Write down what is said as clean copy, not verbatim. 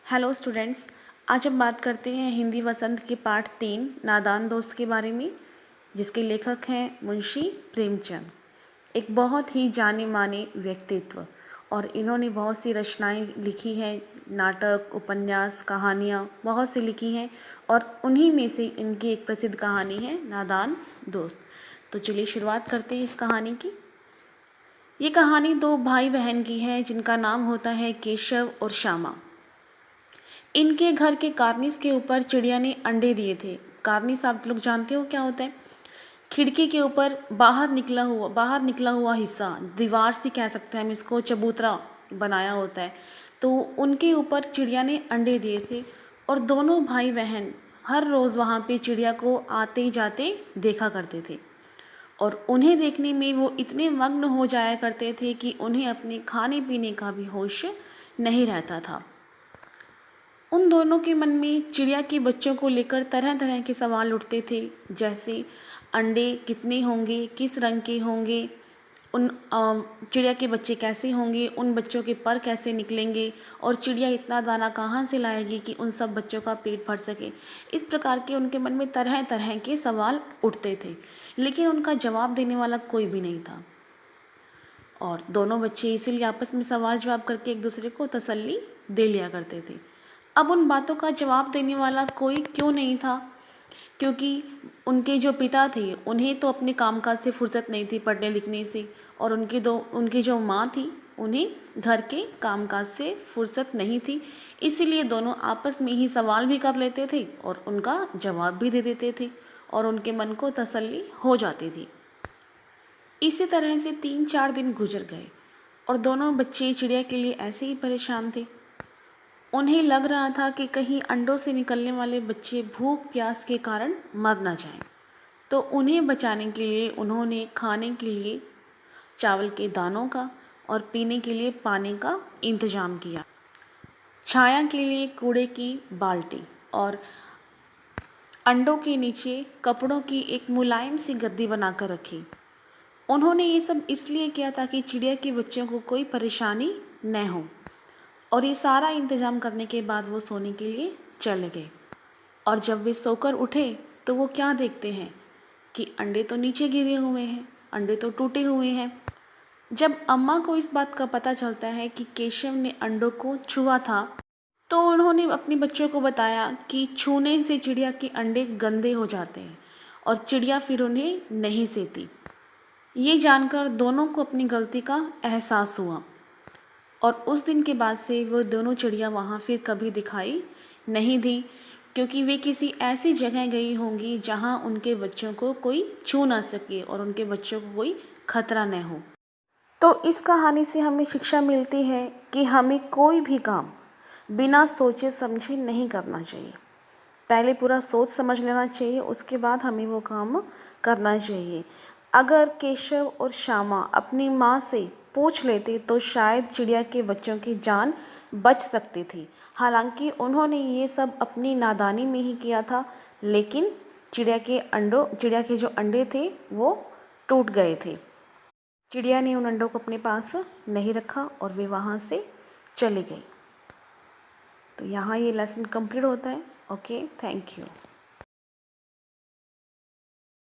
Hello students, आज हम बात करते हैं हिंदी वसंत के पाठ 3 नादान दोस्त के बारे में, जिसके लेखक हैं मुंशी प्रेमचंद। एक बहुत ही जाने माने व्यक्तित्व, और इन्होंने बहुत सी रचनाएं लिखी हैं, नाटक, उपन्यास, कहानियाँ बहुत सी लिखी हैं, और उन्हीं में से इनकी एक प्रसिद्ध कहानी है नादान दोस्त। तो चलिए शुरुआत करते हैं इस कहानी की। ये कहानी दो भाई बहन की है जिनका नाम होता है केशव और श्यामा। इनके घर के कार्निस के ऊपर चिड़िया ने अंडे दिए थे। कार्निस आप लोग जानते हो क्या होता है? खिड़की के ऊपर बाहर निकला हुआ हिस्सा, दीवार से कह सकते हैं हम इसको, चबूतरा बनाया होता है। तो उनके ऊपर चिड़िया ने अंडे दिए थे, और दोनों भाई बहन हर रोज़ वहाँ पे चिड़िया को आते जाते देखा करते थे, और उन्हें देखने में वो इतने मग्न हो जाया करते थे कि उन्हें अपने खाने पीने का भी होश नहीं रहता था। उन दोनों के मन में चिड़िया के बच्चों को लेकर तरह तरह के सवाल उठते थे, जैसे अंडे कितने होंगे, किस रंग के होंगे, उन चिड़िया के बच्चे कैसे होंगे, उन बच्चों के पर कैसे निकलेंगे, और चिड़िया इतना दाना कहाँ से लाएगी कि उन सब बच्चों का पेट भर सके। इस प्रकार के उनके मन में तरह तरह के सवाल उठते थे, लेकिन उनका जवाब देने वाला कोई भी नहीं था। और दोनों बच्चे इसीलिए आपस में सवाल जवाब करके एक दूसरे को तसल्ली दे लिया करते थे। अब उन बातों का जवाब देने वाला कोई क्यों नहीं था? क्योंकि उनके जो पिता थे उन्हें तो अपने कामकाज से फुर्सत नहीं थी, पढ़ने लिखने से, और उनकी जो माँ थी उन्हें घर के कामकाज से फुर्सत नहीं थी। इसीलिए दोनों आपस में ही सवाल भी कर लेते थे और उनका जवाब भी दे देते थे, और उनके मन को तसल्ली हो जाती थी। इसी तरह से 3-4 दिन गुजर गए, और दोनों बच्चे चिड़िया के लिए ऐसे ही परेशान थे। उन्हें लग रहा था कि कहीं अंडों से निकलने वाले बच्चे भूख प्यास के कारण मर न जाएं। तो उन्हें बचाने के लिए उन्होंने खाने के लिए चावल के दानों का और पीने के लिए पानी का इंतजाम किया, छाया के लिए कूड़े की बाल्टी, और अंडों के नीचे कपड़ों की एक मुलायम सी गद्दी बनाकर रखी। उन्होंने ये सब इसलिए किया ताकि चिड़िया के बच्चों को कोई परेशानी न हो। और ये सारा इंतज़ाम करने के बाद वो सोने के लिए चले गए, और जब वे सोकर उठे तो वो क्या देखते हैं कि अंडे तो नीचे गिरे हुए हैं, अंडे तो टूटे हुए हैं। जब अम्मा को इस बात का पता चलता है कि केशव ने अंडों को छुआ था, तो उन्होंने अपने बच्चों को बताया कि छूने से चिड़िया के अंडे गंदे हो जाते हैं और चिड़िया फिर उन्हें नहीं सेती। ये जानकर दोनों को अपनी गलती का एहसास हुआ, और उस दिन के बाद से वो दोनों चिड़िया वहाँ फिर कभी दिखाई नहीं दी, क्योंकि वे किसी ऐसी जगह गई होंगी जहाँ उनके बच्चों को कोई छू ना सके और उनके बच्चों को कोई खतरा न हो। तो इस कहानी से हमें शिक्षा मिलती है कि हमें कोई भी काम बिना सोचे समझे नहीं करना चाहिए। पहले पूरा सोच समझ लेना चाहिए, उसके बाद हमें वो काम करना चाहिए। अगर केशव और श्यामा अपनी माँ से पूछ लेते तो शायद चिड़िया के बच्चों की जान बच सकती थी। हालांकि उन्होंने ये सब अपनी नादानी में ही किया था, लेकिन चिड़िया के जो अंडे थे वो टूट गए थे। चिड़िया ने उन अंडों को अपने पास नहीं रखा और वे वहाँ से चले गई। तो यहाँ ये लेसन कंप्लीट होता है। Okay, thank you.